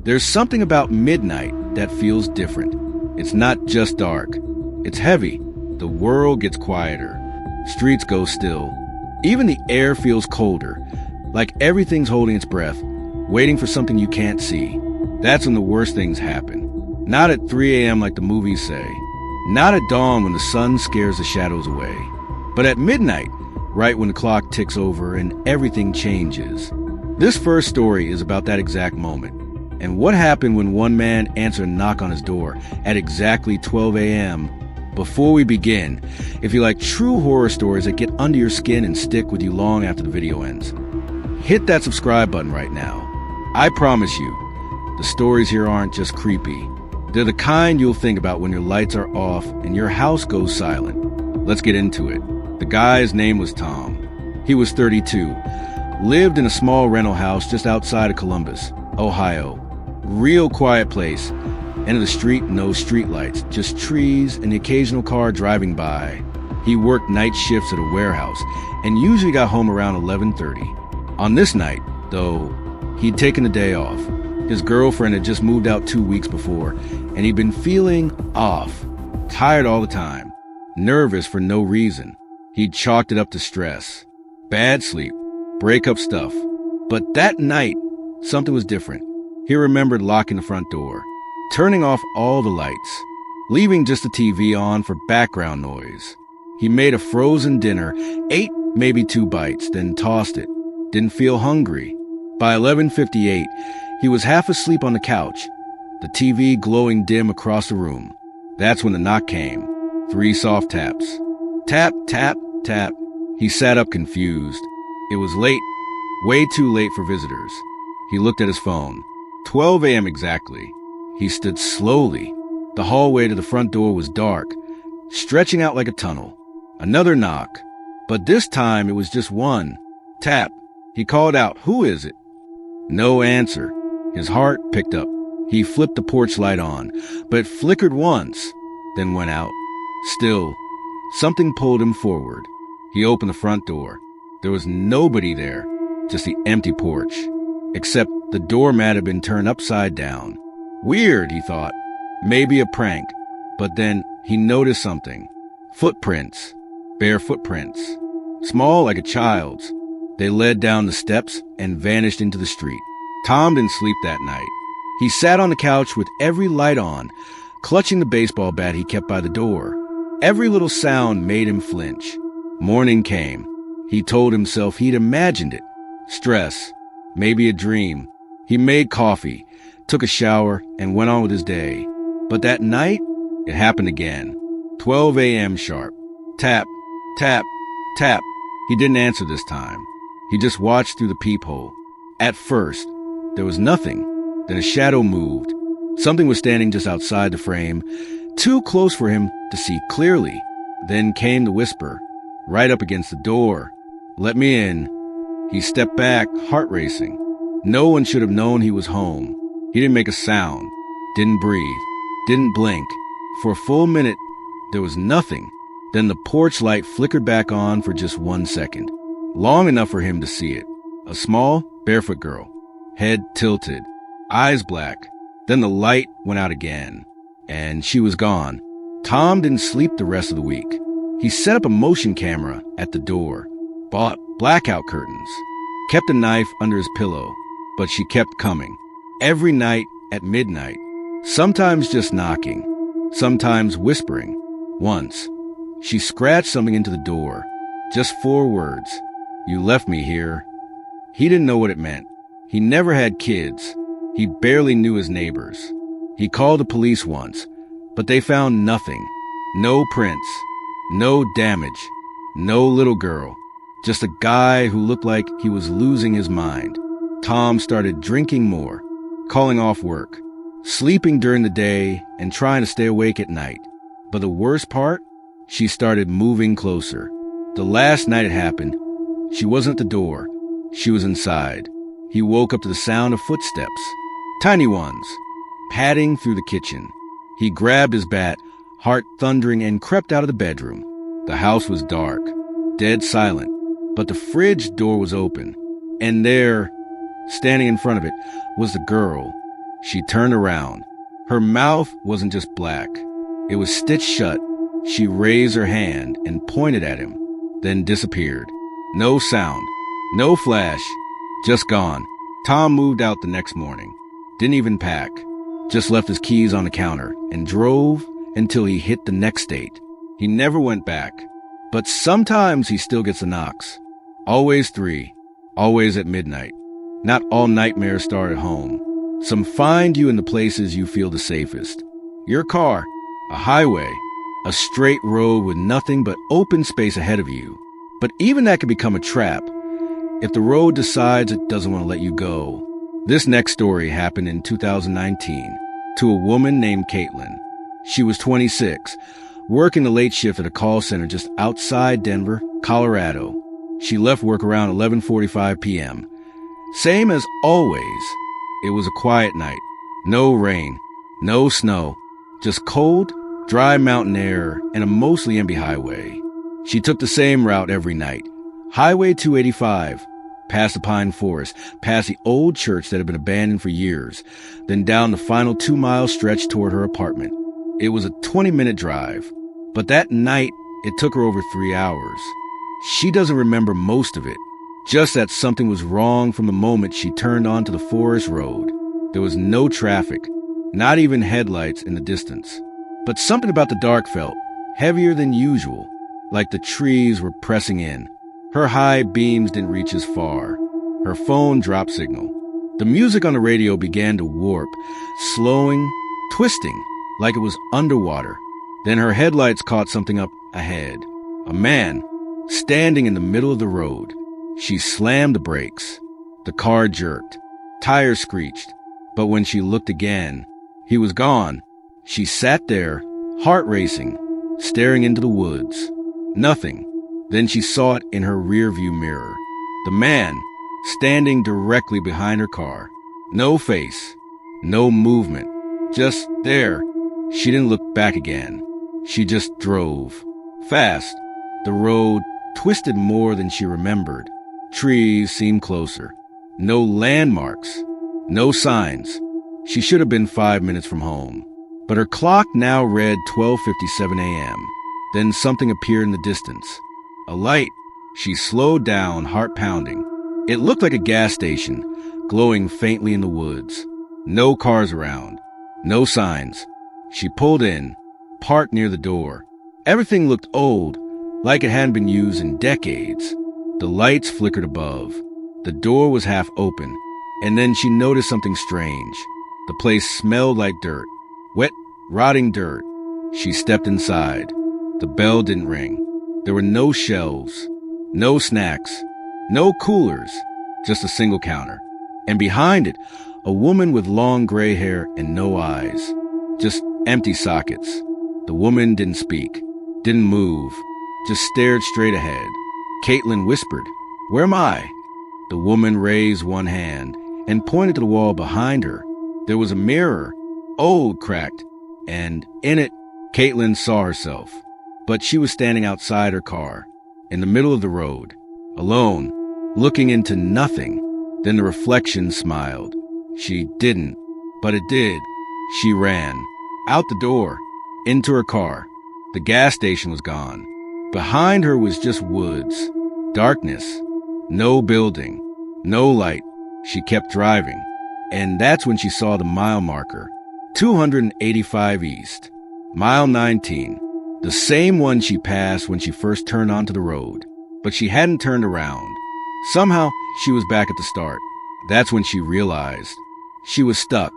There's something about midnight that feels different. It's not just dark. It's heavy. The world gets quieter. Streets go still. Even the air feels colder, like everything's holding its breath, waiting for something you can't see. That's when the worst things happen. Not at 3 a.m. like the movies say. Not at dawn when the sun scares the shadows away. But at midnight, right when the clock ticks over and everything changes. This first story is about that exact moment. And what happened when one man answered a knock on his door at exactly 12 a.m. Before we begin, if you like true horror stories that get under your skin and stick with you long after the video ends, hit that subscribe button right now. I promise you, the stories here aren't just creepy. They're the kind you'll think about when your lights are off and your house goes silent. Let's get into it. The guy's name was Tom. He was 32, lived in a small rental house just outside of Columbus, Ohio. Real quiet place. End of the street, no streetlights, just trees and the occasional car driving by. He worked night shifts at a warehouse and usually got home around 11:30. On this night, though, he'd taken a day off. His girlfriend had just moved out 2 weeks before, and he'd been feeling off, tired all the time, nervous for no reason. He'd chalked it up to stress, bad sleep, breakup stuff. But that night, something was different. He remembered locking the front door, turning off all the lights, leaving just the TV on for background noise. He made a frozen dinner, ate maybe 2 bites, then tossed it. Didn't feel hungry. By 11:58, he was half asleep on the couch, the TV glowing dim across the room. That's when the knock came. 3 soft taps. Tap, tap, tap. He sat up confused. It was late, way too late for visitors. He looked at his phone. 12 a.m. exactly. He stood slowly. The hallway to the front door was dark, stretching out like a tunnel. Another knock. But this time it was just one. Tap. He called out, "Who is it?" No answer. His heart picked up. He flipped the porch light on, but it flickered once, then went out. Still, something pulled him forward. He opened the front door. There was nobody there, just the empty porch. Except the doormat had been turned upside down. Weird, he thought. Maybe a prank. But then he noticed something. Footprints. Bare footprints. Small like a child's. They led down the steps and vanished into the street. Tom didn't sleep that night. He sat on the couch with every light on, clutching the baseball bat he kept by the door. Every little sound made him flinch. Morning came. He told himself he'd imagined it. Stress. Maybe a dream. He made coffee, took a shower, and went on with his day. But that night, it happened again. 12 a.m. sharp. Tap, tap, tap. He didn't answer this time. He just watched through the peephole. At first, there was nothing. Then a shadow moved. Something was standing just outside the frame, too close for him to see clearly. Then came the whisper, right up against the door. "Let me in." He stepped back, heart racing. No one should have known he was home. He didn't make a sound, didn't breathe, didn't blink. For a full minute, there was nothing. Then the porch light flickered back on for just 1 second. Long enough for him to see it. A small, barefoot girl, head tilted, eyes black. Then the light went out again, and she was gone. Tom didn't sleep the rest of the week. He set up a motion camera at the door, bought blackout curtains, kept a knife under his pillow, but she kept coming. Every night at midnight, sometimes just knocking, sometimes whispering. Once, she scratched something into the door, just 4 words. "You left me here." He didn't know what it meant. He never had kids. He barely knew his neighbors. He called the police once, but they found nothing. No prints, no damage, no little girl. Just a guy who looked like he was losing his mind. Tom started drinking more, calling off work, sleeping during the day, and trying to stay awake at night. But the worst part? She started moving closer. The last night it happened, she wasn't at the door. She was inside. He woke up to the sound of footsteps, tiny ones, padding through the kitchen. He grabbed his bat, heart thundering, and crept out of the bedroom. The house was dark, dead silent, but the fridge door was open. And there, standing in front of it, was the girl. She turned around. Her mouth wasn't just black. It was stitched shut. She raised her hand and pointed at him, then disappeared. No sound, no flash, just gone. Tom moved out the next morning. Didn't even pack. Just left his keys on the counter and drove until he hit the next state. He never went back. But sometimes he still gets the knocks. Always 3. Always at midnight. Not all nightmares start at home. Some find you in the places you feel the safest. Your car, a highway, a straight road with nothing but open space ahead of you. But even that can become a trap if the road decides it doesn't want to let you go. This next story happened in 2019 to a woman named Caitlin. She was 26, working the late shift at a call center just outside Denver, Colorado. She left work around 11:45 p.m. Same as always. It was a quiet night. No rain, no snow, just cold, dry mountain air and a mostly empty highway. She took the same route every night. Highway 285, past the pine forest, past the old church that had been abandoned for years, then down the final 2-mile stretch toward her apartment. It was a 20-minute drive, but that night it took her over 3 hours. She doesn't remember most of it, just that something was wrong from the moment she turned onto the forest road. There was no traffic, not even headlights in the distance. But something about the dark felt heavier than usual, like the trees were pressing in. Her high beams didn't reach as far. Her phone dropped signal. The music on the radio began to warp, slowing, twisting, like it was underwater. Then her headlights caught something up ahead. A man, standing in the middle of the road. She slammed the brakes. The car jerked. Tires screeched. But when she looked again, he was gone. She sat there, heart racing, staring into the woods. Nothing. Then she saw it in her rearview mirror. The man, standing directly behind her car. No face, no movement, just there. She didn't look back again. She just drove. Fast. The road twisted more than she remembered. Trees seemed closer. No landmarks. No signs. She should have been 5 minutes from home. But her clock now read 12:57 a.m. Then something appeared in the distance. A light. She slowed down, heart pounding. It looked like a gas station, glowing faintly in the woods. No cars around. No signs. She pulled in, parked near the door. Everything looked old, like it hadn't been used in decades. The lights flickered above. The door was half open, and then she noticed something strange. The place smelled like dirt. Wet, rotting dirt. She stepped inside. The bell didn't ring. There were no shelves, no snacks, no coolers, just a single counter. And behind it, a woman with long gray hair and no eyes. Just empty sockets. The woman didn't speak, didn't move, just stared straight ahead. Caitlin whispered, "Where am I?" The woman raised one hand and pointed to the wall behind her. There was a mirror, old, cracked, and in it, Caitlin saw herself. But she was standing outside her car, in the middle of the road, alone, looking into nothing. Then the reflection smiled. She didn't, but it did. She ran, out the door, into her car. The gas station was gone. Behind her was just woods, darkness, no building, no light. She kept driving, and that's when she saw the mile marker, 285 East, mile 19, the same one she passed when she first turned onto the road. But she hadn't turned around. Somehow, she was back at the start. That's when she realized she was stuck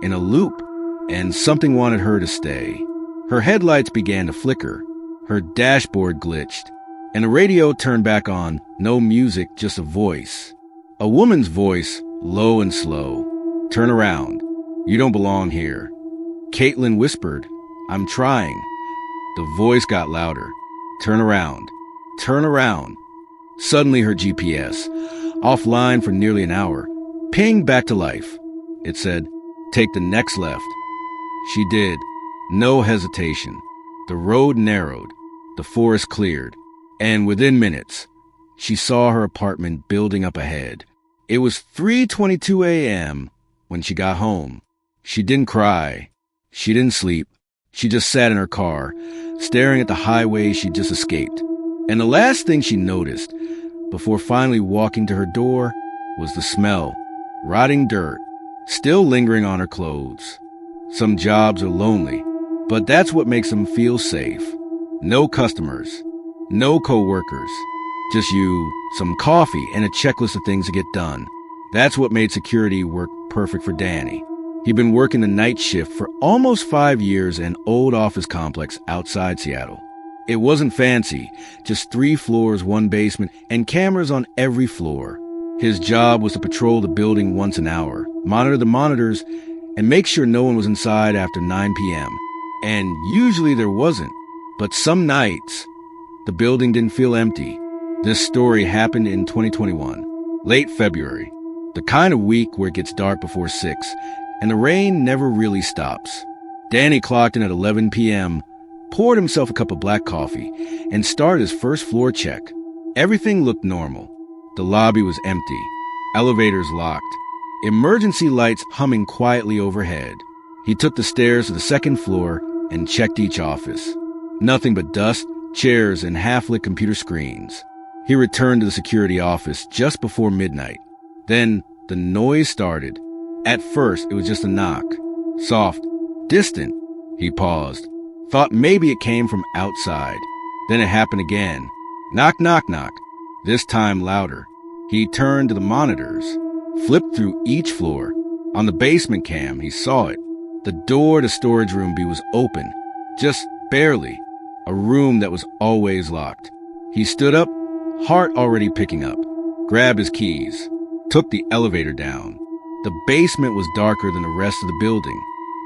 in a loop, and something wanted her to stay. Her headlights began to flicker. Her dashboard glitched, and the radio turned back on. No music, just a voice. A woman's voice, low and slow. "Turn around. You don't belong here." Caitlin whispered, "I'm trying." The voice got louder. "Turn around. Turn around." Suddenly her GPS, offline for nearly an hour, pinged back to life. It said, "Take the next left." She did. No hesitation. The road narrowed. The forest cleared. And within minutes, she saw her apartment building up ahead. It was 3:22 a.m. when she got home. She didn't cry. She didn't sleep. She just sat in her car, staring at the highway she'd just escaped. And the last thing she noticed, before finally walking to her door, was the smell, rotting dirt, still lingering on her clothes. Some jobs are lonely, but that's what makes them feel safe. No customers, no co-workers, just you, some coffee, and a checklist of things to get done. That's what made security work perfect for Danny. He'd been working the night shift for almost 5 years in an old office complex outside Seattle. It wasn't fancy, just 3 floors, 1 basement, and cameras on every floor. His job was to patrol the building once an hour, monitor the monitors, and make sure no one was inside after 9 p.m. And usually there wasn't, but some nights, the building didn't feel empty. This story happened in 2021, late February, the kind of week where it gets dark before 6, and the rain never really stops. Danny clocked in at 11 p.m., poured himself a cup of black coffee, and started his first floor check. Everything looked normal. The lobby was empty, elevators locked, emergency lights humming quietly overhead. He took the stairs to the second floor and checked each office. Nothing but dust, chairs, and half-lit computer screens. He returned to the security office just before midnight. Then the noise started. At first, it was just a knock. Soft, distant. He paused. Thought maybe it came from outside. Then it happened again. Knock, knock, knock. This time louder. He turned to the monitors, flipped through each floor. On the basement cam, he saw it. The door to storage room B was open. Just barely. A room that was always locked. He stood up, heart already picking up. Grabbed his keys. Took the elevator down. The basement was darker than the rest of the building.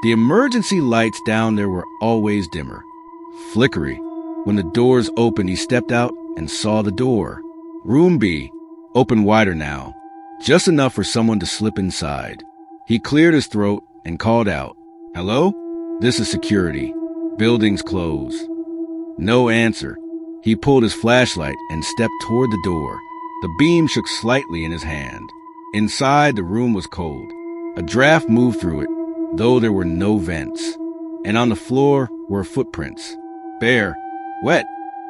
The emergency lights down there were always dimmer, flickery. When the doors opened, he stepped out and saw the door. Room B, open wider now, just enough for someone to slip inside. He cleared his throat and called out, "Hello? This is security. Building's closed." No answer. He pulled his flashlight and stepped toward the door. The beam shook slightly in his hand. Inside, the room was cold. A draft moved through it, though there were no vents. And on the floor were footprints. Bare, wet,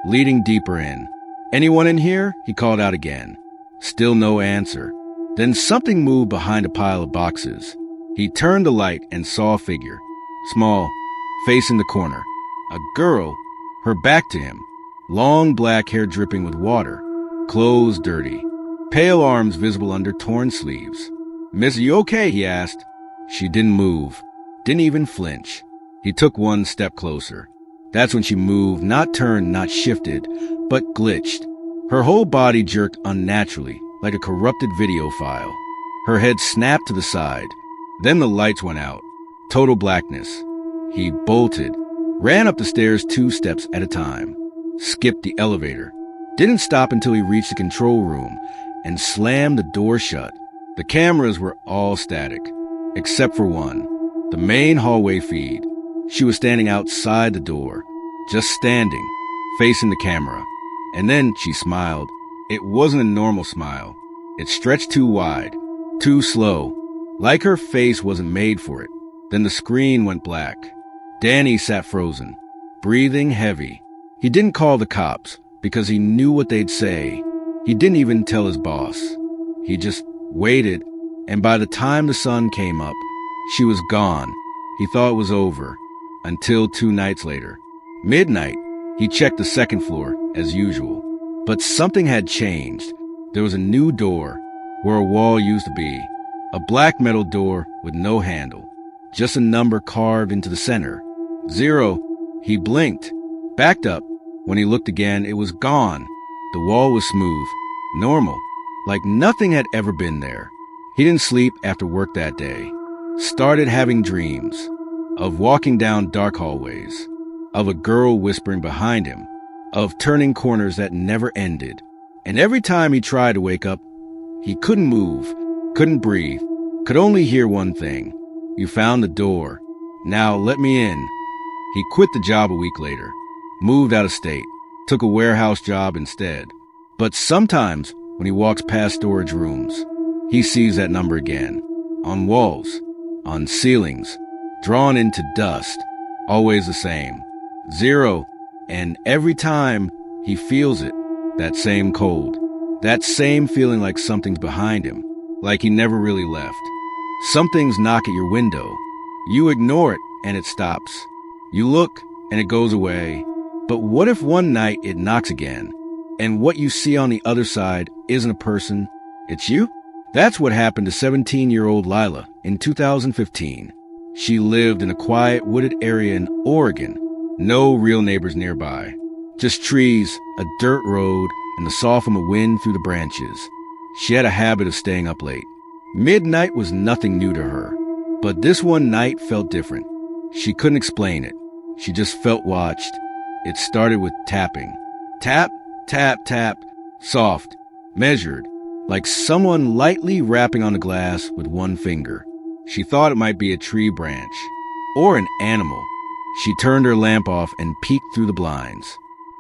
leading deeper in. "Anyone in here?" he called out again. Still no answer. Then something moved behind a pile of boxes. He turned the light and saw a figure. Small, facing the corner. A girl, her back to him. Long black hair dripping with water. Clothes dirty. Pale arms visible under torn sleeves. "Miss, you okay?" he asked. She didn't move. Didn't even flinch. He took one step closer. That's when she moved, not turned, not shifted, but glitched. Her whole body jerked unnaturally, like a corrupted video file. Her head snapped to the side. Then the lights went out. Total blackness. He bolted, ran up the stairs 2 steps at a time, skipped the elevator, didn't stop until he reached the control room, and slammed the door shut. The cameras were all static, except for one, the main hallway feed. She was standing outside the door, just standing, facing the camera. And then she smiled. It wasn't a normal smile. It stretched too wide, too slow, like her face wasn't made for it. Then the screen went black. Danny sat frozen, breathing heavy. He didn't call the cops because he knew what they'd say. He didn't even tell his boss. He just waited, and by the time the sun came up, she was gone. He thought it was over, until 2 nights later. Midnight, he checked the second floor, as usual. But something had changed. There was a new door, where a wall used to be. A black metal door with no handle. Just a number carved into the center. 0. He blinked, backed up. When he looked again, it was gone. The wall was smooth, normal, like nothing had ever been there. He didn't sleep after work that day. Started having dreams of walking down dark hallways, of a girl whispering behind him, of turning corners that never ended. And every time he tried to wake up, he couldn't move, couldn't breathe, could only hear one thing. "You found the door. Now let me in." He quit the job a week later, moved out of state, took a warehouse job instead. But sometimes when he walks past storage rooms, he sees that number again, on walls, on ceilings, drawn into dust, always the same. 0. And every time he feels it, that same cold, that same feeling like something's behind him, like he never really left. Something's knock at your window. You ignore it and it stops. You look and it goes away. But what if one night it knocks again, and what you see on the other side isn't a person, it's you? That's what happened to 17-year-old Lila in 2015. She lived in a quiet, wooded area in Oregon. No real neighbors nearby. Just trees, a dirt road, and the sough from a wind through the branches. She had a habit of staying up late. Midnight was nothing new to her. But this one night felt different. She couldn't explain it. She just felt watched. It started with tapping. Tap, tap, tap. Soft, measured, like someone lightly rapping on the glass with one finger. She thought it might be a tree branch or an animal. She turned her lamp off and peeked through the blinds.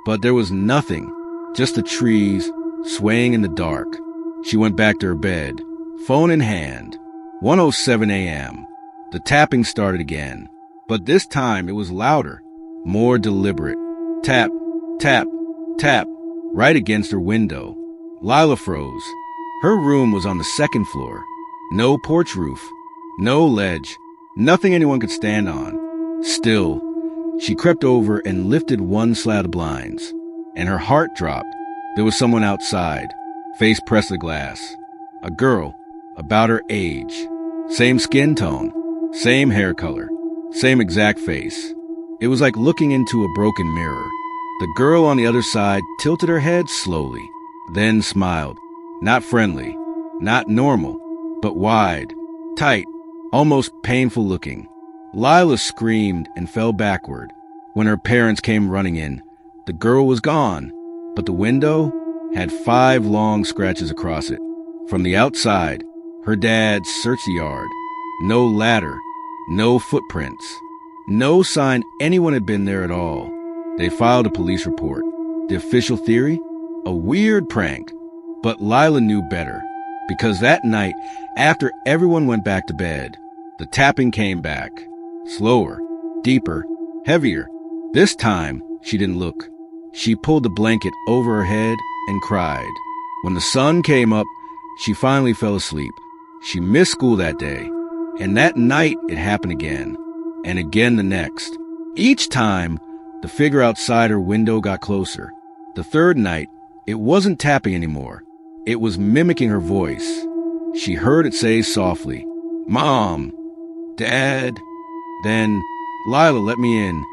But there was nothing, just the trees swaying in the dark. She went back to her bed, phone in hand. 1:07 a.m. The tapping started again, but this time it was louder, more deliberate. Tap, tap, tap, right against her window. Lila froze. Her room was on the second floor. No porch roof, no ledge, nothing anyone could stand on. Still, she crept over and lifted one slat of blinds, and her heart dropped. There was someone outside, face pressed to the glass. A girl, about her age. Same skin tone, same hair color, same exact face. It was like looking into a broken mirror. The girl on the other side tilted her head slowly, then smiled. Not friendly, not normal, but wide, tight, almost painful looking. Lila screamed and fell backward. When her parents came running in, the girl was gone, but the window had 5 long scratches across it. From the outside, her dad searched the yard. No ladder, no footprints, no sign anyone had been there at all. They filed a police report. The official theory? A weird prank. But Lila knew better, because that night, after everyone went back to bed, the tapping came back. Slower, deeper, heavier. This time, she didn't look. She pulled the blanket over her head and cried. When the sun came up, she finally fell asleep. She missed school that day, and that night it happened again, and again the next. Each time, the figure outside her window got closer. The third night, it wasn't tapping anymore. It was mimicking her voice. She heard it say softly, "Mom, Dad." Then, "Lila, let me in."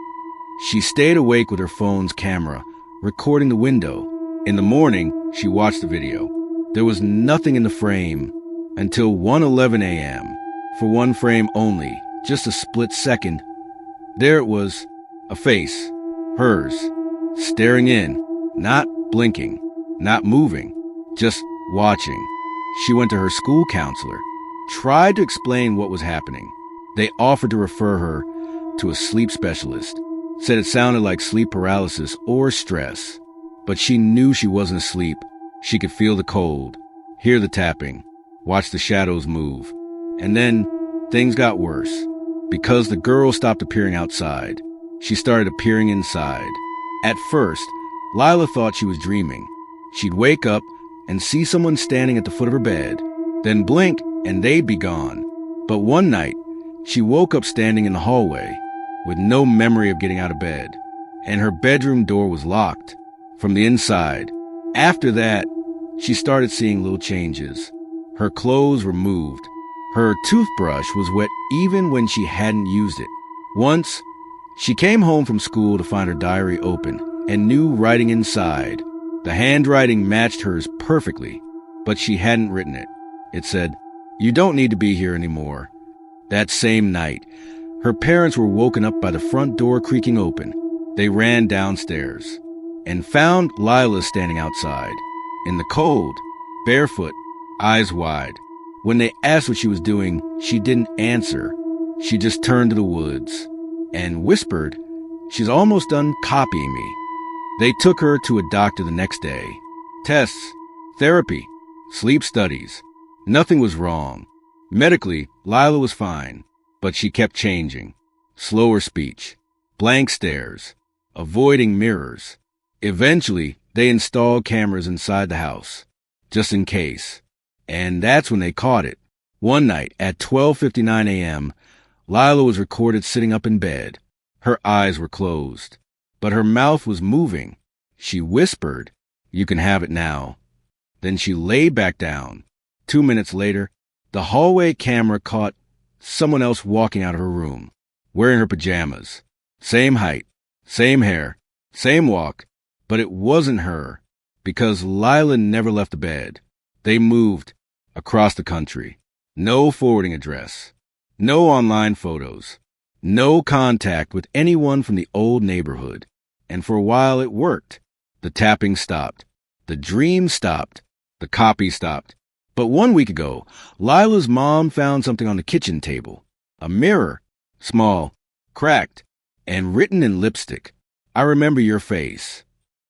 She stayed awake with her phone's camera, recording the window. In the morning, she watched the video. There was nothing in the frame until 1:11 a.m. For one frame only, just a split second. There it was, a face, hers, staring in, not blinking, not moving, just watching. She went to her school counselor, tried to explain what was happening. They offered to refer her to a sleep specialist, said it sounded like sleep paralysis or stress. But she knew she wasn't asleep. She could feel the cold, hear the tapping, watch the shadows move. And then things got worse. Because the girl stopped appearing outside, she started appearing inside. At first, Lila thought she was dreaming. She'd wake up and see someone standing at the foot of her bed, then blink and they'd be gone. But one night, she woke up standing in the hallway with no memory of getting out of bed, and her bedroom door was locked from the inside. After that, she started seeing little changes. Her clothes were moved. Her toothbrush was wet even when she hadn't used it. Once, she came home from school to find her diary open and new writing inside. The handwriting matched hers perfectly, but she hadn't written it. It said, "You don't need to be here anymore." That same night, her parents were woken up by the front door creaking open. They ran downstairs and found Lila standing outside, in the cold, barefoot, eyes wide. When they asked what she was doing, she didn't answer. She just turned to the woods and whispered, "She's almost done copying me." They took her to a doctor the next day. Tests, therapy, sleep studies. Nothing was wrong. Medically, Lila was fine. But she kept changing. Slower speech, blank stares, avoiding mirrors. Eventually, they installed cameras inside the house, just in case. And that's when they caught it. One night at 12:59 a.m., Lila was recorded sitting up in bed. Her eyes were closed, but her mouth was moving. She whispered, "You can have it now." Then she lay back down. 2 minutes later, the hallway camera caught someone else walking out of her room, wearing her pajamas. Same height, same hair, same walk, but it wasn't her, because Lila never left the bed. They moved across the country. No forwarding address, no online photos, no contact with anyone from the old neighborhood. And for a while it worked. The tapping stopped. The dream stopped. The copy stopped. But 1 week ago, Lila's mom found something on the kitchen table. A mirror, small, cracked, and written in lipstick. "I remember your face."